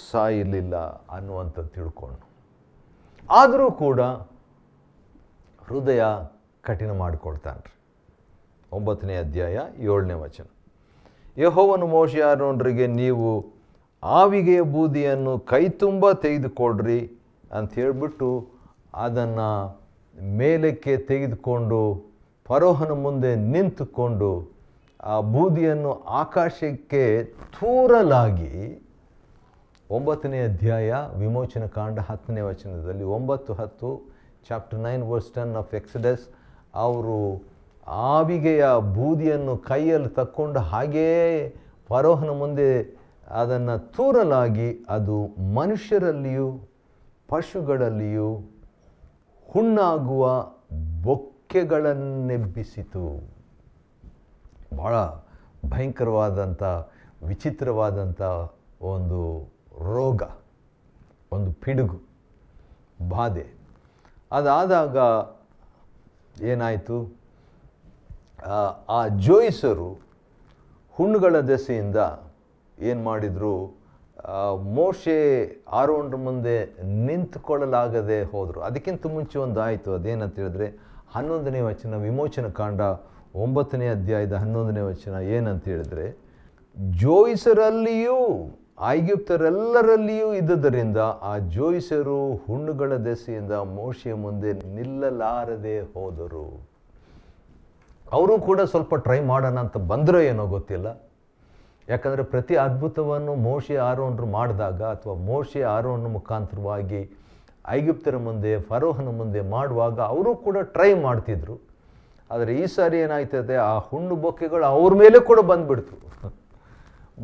S2: ಸಾಯಲಿಲ್ಲ ಅನ್ನುವಂಥ ತಿಳ್ಕೊಂಡು. ಆದರೂ ಕೂಡ ಹೃದಯ ಕಠಿಣ ಮಾಡಿಕೊಳ್ತಾನ್ರಿ. 9ನೇ ಅಧ್ಯಾಯ 7ನೇ ವಚನ, ಯೆಹೋವನು ಮೋಶೆ ಆರೋನರಿಗೆ, ನೀವು ಆವಿಗೆಯ ಬೂದಿಯನ್ನು ಕೈ ತುಂಬ ತೆಗೆದುಕೊಡ್ರಿ ಅಂತ ಹೇಳಿಬಿಟ್ಟು ಅದನ್ನು ಮೇಲಕ್ಕೆ ತೆಗೆದುಕೊಂಡು ಫರೋಹನ ಮುಂದೆ ನಿಂತುಕೊಂಡು ಆ ಬೂದಿಯನ್ನು ಆಕಾಶಕ್ಕೆ ತೂರಲಾಗಿ, 9ನೇ ಅಧ್ಯಾಯ ವಿಮೋಚನ ಕಾಂಡ 10ನೇ ವಚನದಲ್ಲಿ 9-10 ಚಾಪ್ಟರ್ 9 ವರ್ಸ್ 10 ಆಫ್ ಎಕ್ಸಡಸ್, ಅವರು ಆವಿಗೆಯ ಬೂದಿಯನ್ನು ಕೈಯಲ್ಲಿ ತಕ್ಕೊಂಡು ಹಾಗೇ ಫರೋಹನ ಮುಂದೆ ಅದನ್ನು ತೂರಲಾಗಿ ಅದು ಮನುಷ್ಯರಲ್ಲಿಯೂ ಪಶುಗಳಲ್ಲಿಯೂ ಹುಣ್ಣಾಗುವ ಬೊಕ್ಕೆಗಳನ್ನೆಬ್ಬಿಸಿತು. ಭಾಳ ಭಯಂಕರವಾದಂಥ ವಿಚಿತ್ರವಾದಂಥ ಒಂದು ರೋಗ, ಒಂದು ಪಿಡುಗು, ಬಾಧೆ. ಅದಾದಾಗ ಏನಾಯಿತು, ಆ ಜೋಯಿಸರು ಹುಣ್ಣುಗಳ ದೆಸೆಯಿಂದ ಏನು ಮಾಡಿದರು, ಮೋಶೆ ಆರೋನರ ಮುಂದೆ ನಿಂತುಕೊಳ್ಳಲಾಗದೆ ಹೋದರು. ಅದಕ್ಕಿಂತ ಮುಂಚೆ ಒಂದು ಆಯಿತು, ಅದೇನಂತ ಹೇಳಿದ್ರೆ 11ನೇ ವಚನ, ವಿಮೋಚನ ಕಾಂಡ 9ನೇ ಅಧ್ಯಾಯದ 11ನೇ ವಚನ ಏನಂತ ಹೇಳಿದ್ರೆ, ಜೋಯಿಸರಲ್ಲಿಯೂ ಐಗುಪ್ತರೆಲ್ಲರಲ್ಲಿಯೂ ಇದ್ದುದರಿಂದ ಆ ಜೋಯಿಸರು ಹುಣ್ಣುಗಳ ದೆಸೆಯಿಂದ ಮೋಶೆಯ ಮುಂದೆ ನಿಲ್ಲಲಾರದೆ ಹೋದರು. ಅವರು ಕೂಡ ಸ್ವಲ್ಪ ಟ್ರೈ ಮಾಡೋಣ ಅಂತ ಬಂದರೂ ಏನೋ ಗೊತ್ತಿಲ್ಲ. ಯಾಕಂದರೆ ಪ್ರತಿ ಅದ್ಭುತವನ್ನು ಮೋಶೆ ಆರೋನರು ಮಾಡಿದಾಗ ಅಥವಾ ಮೋಶೆ ಆರೋನ ಮುಖಾಂತರವಾಗಿ ಐಗುಪ್ತರ ಮುಂದೆ ಫರೋಹನ ಮುಂದೆ ಮಾಡುವಾಗ ಅವರು ಕೂಡ ಟ್ರೈ ಮಾಡ್ತಿದ್ರು. ಆದರೆ ಈ ಸಾರಿ ಏನಾಯ್ತದೆ, ಆ ಹುಣ್ಣು ಬೊಕ್ಕೆಗಳು ಅವ್ರ ಮೇಲೆ ಕೂಡ ಬಂದುಬಿಡ್ತು.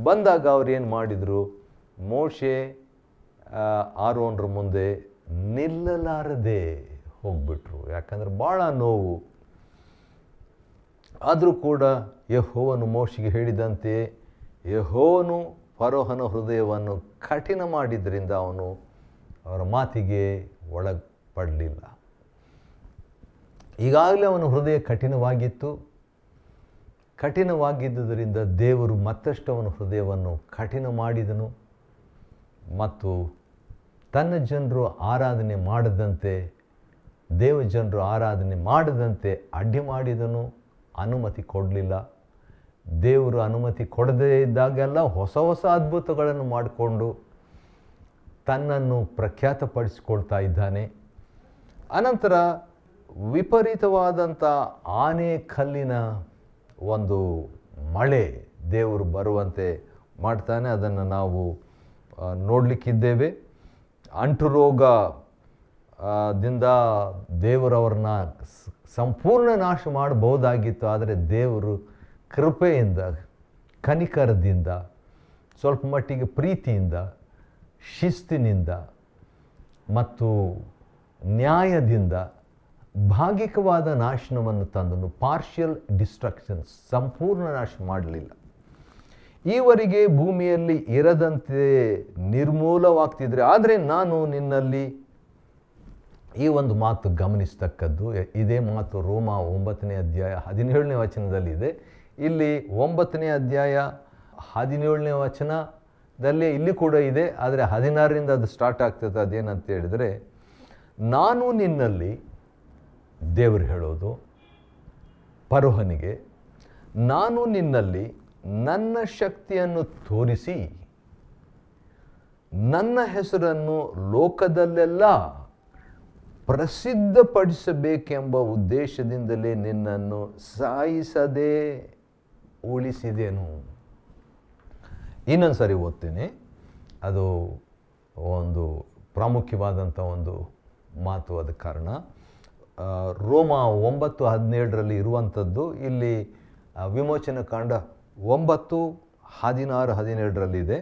S2: ಬಂದಾಗ ಅವ್ರು ಏನು ಮಾಡಿದರು, ಮೋಶೆ ಆರೋನರ ಮುಂದೆ ನಿಲ್ಲಲಾರದೆ ಹೋಗ್ಬಿಟ್ರು. ಯಾಕಂದರೆ ಭಾಳ ನೋವು. ಆದರೂ ಕೂಡ ಯೆಹೋವನು ಮೋಶೆಗೆ ಹೇಳಿದಂತೆ ಯೆಹೋವನು ಫರೋಹನ ಹೃದಯವನ್ನು ಕಠಿಣ ಮಾಡಿದ್ದರಿಂದ ಅವನು ಅವರ ಮಾತಿಗೆ ಒಳಪಡಲಿಲ್ಲ. ಈಗಾಗಲೇ ಅವನ ಹೃದಯ ಕಠಿಣವಾಗಿತ್ತು. ಕಠಿಣವಾಗಿದ್ದುದರಿಂದ ದೇವರು ಮತ್ತಷ್ಟು ಅವನ ಹೃದಯವನ್ನು ಕಠಿಣ ಮಾಡಿದನು ಮತ್ತು ತನ್ನ ಜನರು ಆರಾಧನೆ ಮಾಡದಂತೆ, ದೇವಜನರು ಆರಾಧನೆ ಮಾಡದಂತೆ ಅಡ್ಡಿ ಮಾಡಿದನು. ಅನುಮತಿ ಕೊಡಲಿಲ್ಲ. ದೇವರು ಅನುಮತಿ ಕೊಡದೇ ಇದ್ದಾಗೆಲ್ಲ ಹೊಸ ಹೊಸ ಅದ್ಭುತಗಳನ್ನು ಮಾಡಿಕೊಂಡು ತನ್ನನ್ನು ಪ್ರಖ್ಯಾತಪಡಿಸಿಕೊಳ್ತಾ ಇದ್ದಾನೆ. ಅನಂತರ ವಿಪರೀತವಾದಂಥ ಆನೆ ಕಲ್ಲಿನ ಒಂದು ಮಳೆ ದೇವರು ಬರುವಂತೆ ಮಾಡ್ತಾನೆ. ಅದನ್ನು ನಾವು ನೋಡಲಿಕ್ಕಿದ್ದೇವೆ. ಅಂಟು ರೋಗದಿಂದ ದೇವರವ್ರನ್ನ ಸಂಪೂರ್ಣ ನಾಶ ಮಾಡಬಹುದಾಗಿತ್ತು. ಆದರೆ ದೇವರು ಕೃಪೆಯಿಂದ, ಕನಿಕರದಿಂದ, ಸ್ವಲ್ಪ ಮಟ್ಟಿಗೆ ಪ್ರೀತಿಯಿಂದ, ಶಿಸ್ತಿನಿಂದ ಮತ್ತು ನ್ಯಾಯದಿಂದ ಭಾಗಿಕವಾದ ನಾಶನವನ್ನು ತಂದನು. ಪಾರ್ಷಿಯಲ್ ಡಿಸ್ಟ್ರಕ್ಷನ್ಸ್, ಸಂಪೂರ್ಣ ನಾಶ ಮಾಡಲಿಲ್ಲ. ಈವರೆಗೆ ಭೂಮಿಯಲ್ಲಿ ಇರದಂತೆ ನಿರ್ಮೂಲವಾಗ್ತಿದ್ರೆ. ಆದರೆ ನಾನು ನಿನ್ನಲ್ಲಿ ಈ ಒಂದು ಮಾತು ಗಮನಿಸ್ತಕ್ಕದ್ದು, ಇದೇ ಮಾತು ರೋಮ 9ನೇ ಅಧ್ಯಾಯ 17ನೇ ವಚನದಲ್ಲಿದೆ. ಇಲ್ಲಿ 9ನೇ ಅಧ್ಯಾಯ 17ನೇ ವಚನದಲ್ಲಿ ಇಲ್ಲಿ ಕೂಡ ಇದೆ, ಆದರೆ 16ರಿಂದ ಅದು ಸ್ಟಾರ್ಟ್ ಆಗ್ತದೆ. ಅದೇನಂತ ಹೇಳಿದರೆ, ನಾನು ನಿನ್ನಲ್ಲಿ, ದೇವರು ಹೇಳೋದು ಫರೋಹನಿಗೆ, ನಾನು ನಿನ್ನಲ್ಲಿ ನನ್ನ ಶಕ್ತಿಯನ್ನು ತೋರಿಸಿ ನನ್ನ ಹೆಸರನ್ನು ಲೋಕದಲ್ಲೆಲ್ಲ ಪ್ರಸಿದ್ಧಪಡಿಸಬೇಕೆಂಬ ಉದ್ದೇಶದಿಂದಲೇ ನಿನ್ನನ್ನು ಸಾಯಿಸದೆ ಉಳಿಸಿದೆನು. ಇನ್ನೊಂದು ಸರಿ ಓದ್ತೇನೆ, ಅದು ಒಂದು ಪ್ರಾಮುಖ್ಯವಾದಂಥ ಒಂದು ಮಾತು. ಆದ ಕಾರಣ ರೋಮ 9:17 ಇರುವಂಥದ್ದು ಇಲ್ಲಿ ವಿಮೋಚನ ಕಾಂಡ 9:16-17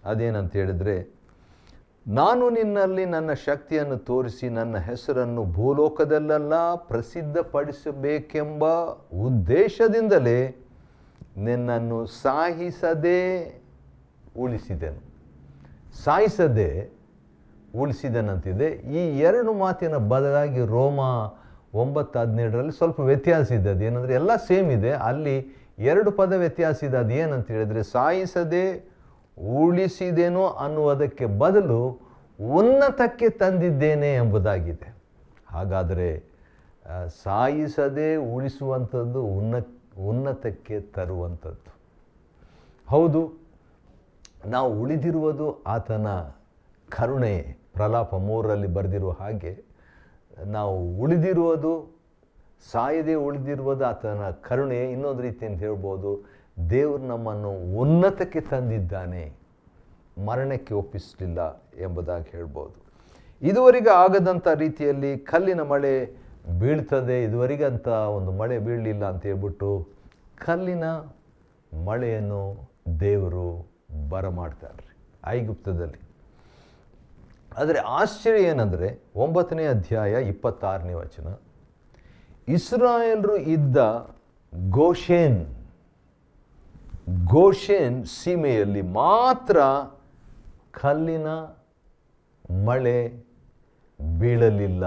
S2: ಅದೇನಂತ ಹೇಳಿದರೆ, ನಾನು ನಿನ್ನಲ್ಲಿ ನನ್ನ ಶಕ್ತಿಯನ್ನು ತೋರಿಸಿ ನನ್ನ ಹೆಸರನ್ನು ಭೂಲೋಕದಲ್ಲೆಲ್ಲ ಪ್ರಸಿದ್ಧಪಡಿಸಬೇಕೆಂಬ ಉದ್ದೇಶದಿಂದಲೇ ನಿನ್ನನ್ನು ಸಾಯಿಸದೆ ಉಳಿಸಿದೆನು. ಸಾಯಿಸದೆ ಉಳಿಸಿದನಂತಿದೆ. ಈ ಎರಡು ಮಾತಿನ ಬದಲಾಗಿ ರೋಮ 9:17 ಸ್ವಲ್ಪ ವ್ಯತ್ಯಾಸ ಇದೆ. ಅದೇನೆಂದರೆ ಎಲ್ಲ ಸೇಮ್ ಇದೆ, ಅಲ್ಲಿ 2 ಪದ ವ್ಯತ್ಯಾಸ ಇದೆ. ಅದೇನಂತ ಹೇಳಿದರೆ, ಸಾಯಿಸದೆ ಉಳಿಸಿದೆನೋ ಅನ್ನುವುದಕ್ಕೆ ಬದಲು ಉನ್ನತಕ್ಕೆ ತಂದಿದ್ದೇನೆ ಎಂಬುದಾಗಿದೆ. ಹಾಗಾದರೆ ಸಾಯಿಸದೆ ಉಳಿಸುವಂಥದ್ದು ಉನ್ನತಕ್ಕೆ ತರುವಂಥದ್ದು. ಹೌದು, ನಾವು ಉಳಿದಿರುವುದು ಆತನ ಕರುಣೆ. ಪ್ರಲಾಪ 3ರಲ್ಲಿ ಬರೆದಿರುವ ಹಾಗೆ ನಾವು ಉಳಿದಿರುವುದು, ಸಾಯದೆ ಉಳಿದಿರುವುದು ಆತನ ಕರುಣೆ. ಇನ್ನೊಂದು ರೀತಿಯಿಂದ ಹೇಳ್ಬೋದು, ದೇವರು ನಮ್ಮನ್ನು ಉನ್ನತಕ್ಕೆ ತಂದಿದ್ದಾನೆ, ಮರಣಕ್ಕೆ ಒಪ್ಪಿಸಲಿಲ್ಲ ಎಂಬುದಾಗಿ ಹೇಳ್ಬೋದು. ಇದುವರೆಗೆ ಆಗದಂಥ ರೀತಿಯಲ್ಲಿ ಕಲ್ಲಿನ ಮಳೆ ಬೀಳ್ತದೆ, ಇದುವರೆಗೆ ಅಂತ ಒಂದು ಮಳೆ ಬೀಳಲಿಲ್ಲ ಅಂತ ಹೇಳ್ಬಿಟ್ಟು ಕಲ್ಲಿನ ಮಳೆಯನ್ನು ದೇವರು ಬರಮಾಡ್ತಾರೆ ಐಗುಪ್ತದಲ್ಲಿ. ಆದರೆ ಆಶ್ಚರ್ಯ ಏನಂದರೆ 9ನೇ ಅಧ್ಯಾಯ 26ನೇ ವಚನ, ಇಸ್ರಾಯೇಲರು ಇದ್ದ ಗೋಷೇನ್ ಸೀಮೆಯಲ್ಲಿ ಮಾತ್ರ ಕಲ್ಲಿನ ಮಳೆ ಬೀಳಲಿಲ್ಲ.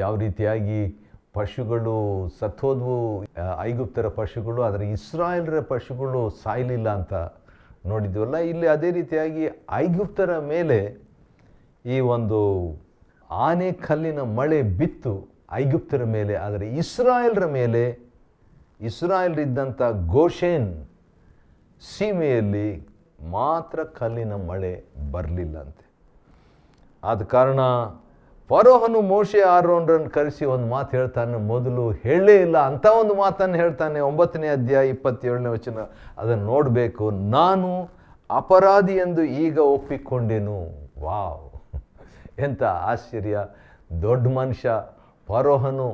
S2: ಯಾವ ರೀತಿಯಾಗಿ ಪಶುಗಳು ಸತ್ತೋದ್ವು ಐಗುಪ್ತರ ಪಶುಗಳು, ಆದರೆ ಇಸ್ರಾಯೇಲರ ಪಶುಗಳು ಸಾಯಲಿಲ್ಲ ಅಂತ ನೋಡಿದ್ವಲ್ಲ. ಇಲ್ಲಿ ಅದೇ ರೀತಿಯಾಗಿ ಐಗುಪ್ತರ ಮೇಲೆ ಈ ಒಂದು ಆನೆ ಕಲ್ಲಿನ ಮಳೆ ಬಿತ್ತು ಐಗುಪ್ತರ ಮೇಲೆ, ಆದರೆ ಇಸ್ರಾಯೇಲರ ಮೇಲೆ, ಇಸ್ರಾಯೇಲರಿದ್ದಂಥ ಗೋಷೇನ್ ಸೀಮೆಯಲ್ಲಿ ಮಾತ್ರ ಕಲ್ಲಿನ ಮಳೆ ಬರಲಿಲ್ಲಂತೆ. ಆದ ಕಾರಣ ಫರೋಹನು ಮೋಶೆ ಆರೋನರನ್ನು ಕರೆಸಿ ಒಂದು ಮಾತು ಹೇಳ್ತಾನೆ, ಮೊದಲು ಹೇಳಲೇ ಇಲ್ಲ ಅಂಥ ಒಂದು ಮಾತನ್ನು ಹೇಳ್ತಾನೆ. 9ನೇ ಅಧ್ಯಾಯ 27ನೇ ವಚನ ಅದನ್ನು ನೋಡಬೇಕು. ನಾನು ಅಪರಾಧಿ ಎಂದು ಈಗ ಒಪ್ಪಿಕೊಂಡೆನು. ವಾವ್, ಎಂಥ ಆಶ್ಚರ್ಯ! ದೊಡ್ಡ ಮನುಷ್ಯ ಫರೋಹನು,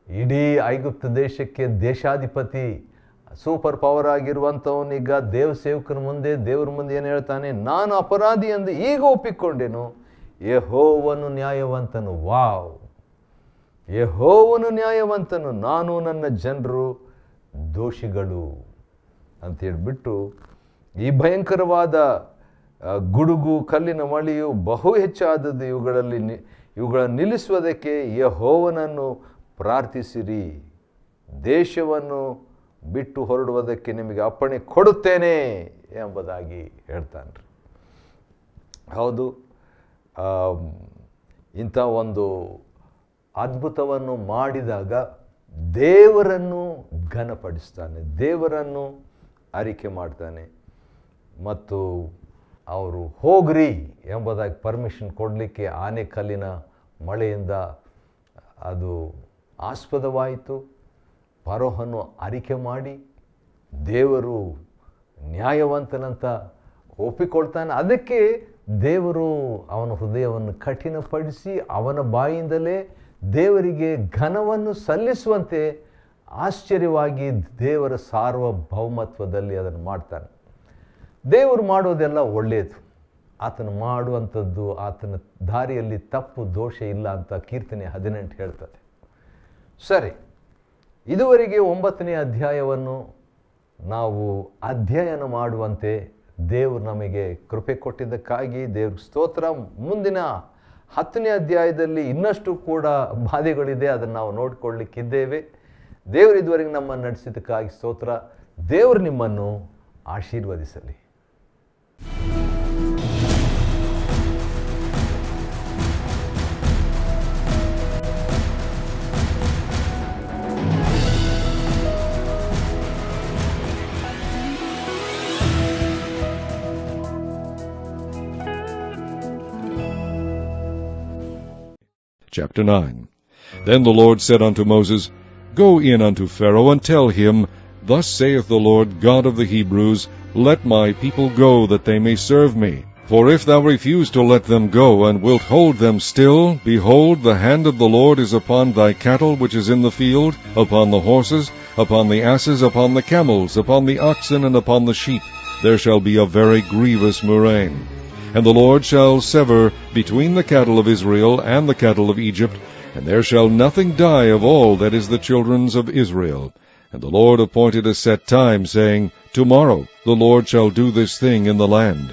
S2: ಇಡೀ ಐಗುಪ್ತ ದೇಶಕ್ಕೆ ದೇಶಾಧಿಪತಿ, ಸೂಪರ್ ಪವರ್ ಆಗಿರುವಂಥವನೀಗ ದೇವ ಸೇವಕರ ಮುಂದೆ, ದೇವ್ರ ಮುಂದೆ ಏನು ಹೇಳ್ತಾನೆ, ನಾನು ಅಪರಾಧಿ ಎಂದು ಈಗ ಒಪ್ಪಿಕೊಂಡೆನು, ಯೆಹೋವನು ನ್ಯಾಯವಂತನು. ವಾವ್, ಯೆಹೋವನು ನ್ಯಾಯವಂತನು, ನಾನು ನನ್ನ ಜನರು ದೋಷಿಗಳು ಅಂತ ಹೇಳಿಬಿಟ್ಟು ಈ ಭಯಂಕರವಾದ ಗುಡುಗು ಕಲ್ಲಿನ ಮಳೆಯು ಬಹು ಹೆಚ್ಚಾದದ್ದು. ಇವುಗಳನ್ನು ನಿಲ್ಲಿಸುವುದಕ್ಕೆ ಯೆಹೋವನನ್ನು ಪ್ರಾರ್ಥಿಸಿರಿ, ದೇಶವನ್ನು ಬಿಟ್ಟು ಹೊರಡುವುದಕ್ಕೆ ನಿಮಗೆ ಅಪ್ಪಣೆ ಕೊಡುತ್ತೇನೆ ಎಂಬುದಾಗಿ ಹೇಳ್ತಾನೆ. ಹೌದು, ಇಂಥ ಒಂದು ಅದ್ಭುತವನ್ನು ಮಾಡಿದಾಗ ದೇವರನ್ನು ಘನಪಡಿಸ್ತಾನೆ, ದೇವರನ್ನು ಅರಿಕೆ ಮಾಡ್ತಾನೆ. ಮತ್ತು ಅವರು ಹೋಗ್ರಿ ಎಂಬುದಾಗಿ ಪರ್ಮಿಷನ್ ಕೊಡಲಿಕ್ಕೆ ಆನೆಕಲ್ಲಿನ ಮಳೆಯಿಂದ ಅದು ಆಸ್ಪದವಾಯಿತು. ಫರೋಹನು ಅರಿಕೆ ಮಾಡಿ ದೇವರು ನ್ಯಾಯವಂತನಂತ ಒಪ್ಪಿಕೊಳ್ತಾನೆ. ಅದಕ್ಕೆ ದೇವರು ಅವನ ಹೃದಯವನ್ನು ಕಠಿಣಪಡಿಸಿ ಅವನ ಬಾಯಿಂದಲೇ ದೇವರಿಗೆ ಘನವನ್ನು ಸಲ್ಲಿಸುವಂತೆ ಆಶ್ಚರ್ಯವಾಗಿ ದೇವರ ಸಾರ್ವಭೌಮತ್ವದಲ್ಲಿ ಅದನ್ನು ಮಾಡ್ತಾನೆ. ದೇವರು ಮಾಡೋದೆಲ್ಲ ಒಳ್ಳೆಯದು. ಆತನು ಮಾಡುವಂಥದ್ದು ಆತನ ದಾರಿಯಲ್ಲಿ ತಪ್ಪು ದೋಷ ಇಲ್ಲ ಅಂತ ಕೀರ್ತನೆ 18 ಹೇಳ್ತದೆ. ಸರಿ, ಇದುವರೆಗೆ 9ನೇ ಅಧ್ಯಾಯವನ್ನು ನಾವು ಅಧ್ಯಯನ ಮಾಡುವಂತೆ ದೇವರು ನಮಗೆ ಕೃಪೆ ಕೊಟ್ಟಿದ್ದಕ್ಕಾಗಿ ದೇವ್ರಿಗೆ ಸ್ತೋತ್ರ. ಮುಂದಿನ 10ನೇ ಅಧ್ಯಾಯದಲ್ಲಿ ಇನ್ನಷ್ಟು ಕೂಡ ಬಾಧೆಗಳಿದೆ, ಅದನ್ನು ನಾವು ನೋಡಿಕೊಳ್ಳಲಿಕ್ಕಿದ್ದೇವೆ. ದೇವರು ಇದುವರೆಗೆ ನಮ್ಮನ್ನು ನಡೆಸಿದ್ದಕ್ಕಾಗಿ ಸ್ತೋತ್ರ. ದೇವರು ನಿಮ್ಮನ್ನು ಆಶೀರ್ವದಿಸಲಿ.
S3: Chapter 9. Then the Lord said unto Moses, Go in unto Pharaoh, and tell him, Thus saith the Lord God of the Hebrews, Let my people go, that they may serve me. For if thou refuse to let them go, and wilt hold them still, behold, the hand of the Lord is upon thy cattle which is in the field, upon the horses, upon the asses, upon the camels, upon the oxen, and upon the sheep. There shall be a very grievous murrain. And the Lord shall sever between the cattle of Israel and the cattle of Egypt, and there shall nothing die of all that is the children's of Israel. And the Lord appointed a set time, saying, Tomorrow the Lord shall do this thing in the land.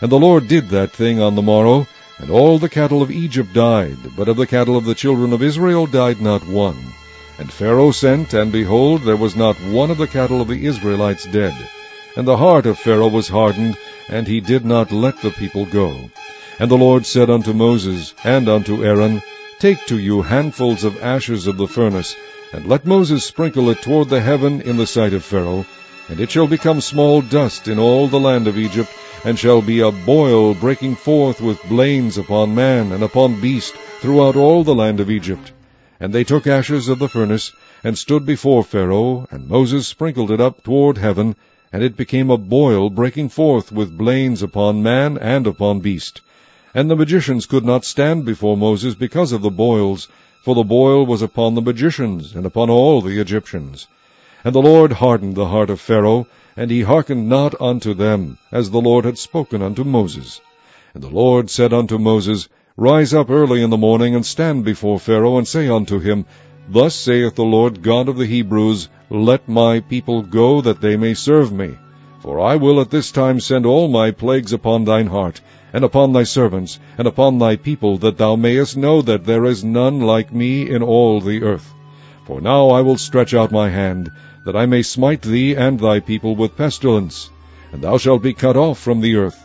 S3: And the Lord did that thing on the morrow, and all the cattle of Egypt died, but of the cattle of the children of Israel died not one. And Pharaoh sent, and behold, there was not one of the cattle of the Israelites dead. And the heart of Pharaoh was hardened, and he did not let the people go. And the Lord said unto Moses and unto Aaron, Take to you handfuls of ashes of the furnace, and let Moses sprinkle it toward the heaven in the sight of Pharaoh, and it shall become small dust in all the land of Egypt, and shall be a boil breaking forth with blains upon man and upon beast throughout all the land of Egypt. And they took ashes of the furnace, and stood before Pharaoh, and Moses sprinkled it up toward heaven, and it became a boil breaking forth with blains upon man and upon beast. And the magicians could not stand before Moses because of the boils, for the boil was upon the magicians and upon all the Egyptians. And the Lord hardened the heart of Pharaoh, and he hearkened not unto them, as the Lord had spoken unto Moses. And the Lord said unto Moses, Rise up early in the morning, and stand before Pharaoh, and say unto him, Thus saith the Lord God of the Hebrews, Let my people go, that they may serve me. For I will at this time send all my plagues upon thine heart, and upon thy servants, and upon thy people, that thou mayest know that there is none like me in all the earth. For now I will stretch out my hand, that I may smite thee and thy people with pestilence, and thou shalt be cut off from the earth.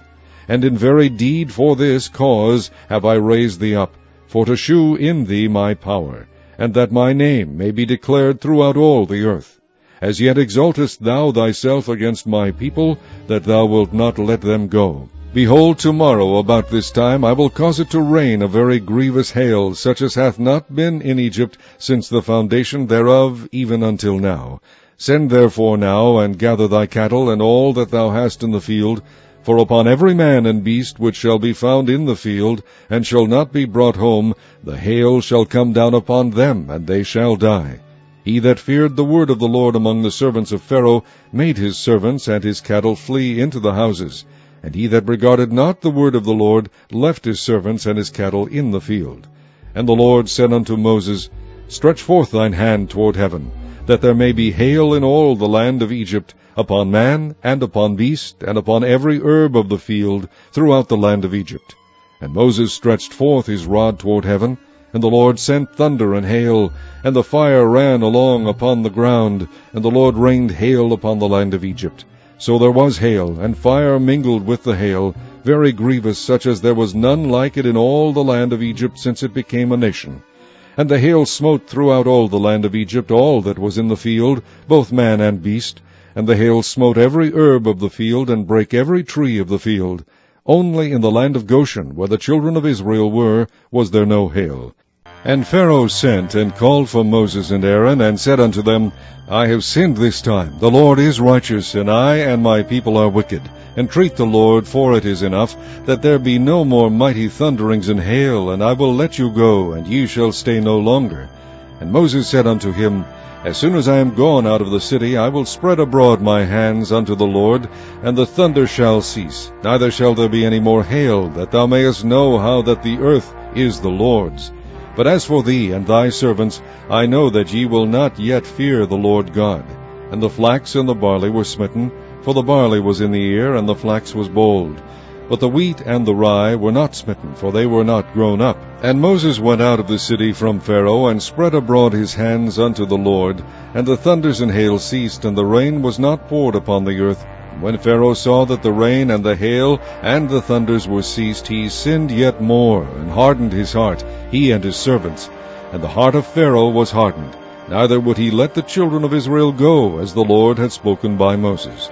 S3: And in very deed for this cause have I raised thee up, for to shew in thee my power, and that my name may be declared throughout all the earth. As yet exaltest thou thyself against my people, that thou wilt not let them go. Behold, tomorrow about this time I will cause it to rain a very grievous hail, such as hath not been in Egypt since the foundation thereof even until now. Send therefore now, and gather thy cattle, and all that thou hast in the field, for upon every man and beast which shall be found in the field, and shall not be brought home, the hail shall come down upon them, and they shall die. He that feared the word of the Lord among the servants of Pharaoh made his servants and his cattle flee into the houses. And he that regarded not the word of the Lord left his servants and his cattle in the field. And the Lord said unto Moses, Stretch forth thine hand toward heaven, that there may be hail in all the land of Egypt, upon man, and upon beast, and upon every herb of the field, throughout the land of Egypt. And Moses stretched forth his rod toward heaven, and the Lord sent thunder and hail, and the fire ran along upon the ground, and the Lord rained hail upon the land of Egypt. So there was hail, and fire mingled with the hail, very grievous, such as there was none like it in all the land of Egypt since it became a nation. And the hail smote throughout all the land of Egypt all that was in the field, both man and beast. And the hail smote every herb of the field, and brake every tree of the field. Only in the land of Goshen, where the children of Israel were, was there no hail. And Pharaoh sent and called for Moses and Aaron, and said unto them, I have sinned this time. The Lord is righteous, and I and my people are wicked. Entreat the Lord, for it is enough, that there be no more mighty thunderings and hail, and I will let you go, and ye shall stay no longer. And Moses said unto him, As soon as I am gone out of the city, I will spread abroad my hands unto the Lord, and the thunder shall cease, neither shall there be any more hail, that thou mayest know how that the earth is the Lord's. But as for thee and thy servants, I know that ye will not yet fear the Lord God. And the flax and the barley were smitten, for the barley was in the ear, and the flax was bold. But the wheat and the rye were not smitten, for they were not grown up. And Moses went out of the city from Pharaoh, and spread abroad his hands unto the Lord, and the thunders and hail ceased, and the rain was not poured upon the earth. When Pharaoh saw that the rain and the hail and the thunders were ceased, he sinned yet more, and hardened his heart, he and his servants. And the heart of Pharaoh was hardened, neither would he let the children of Israel go, as the Lord had spoken by Moses.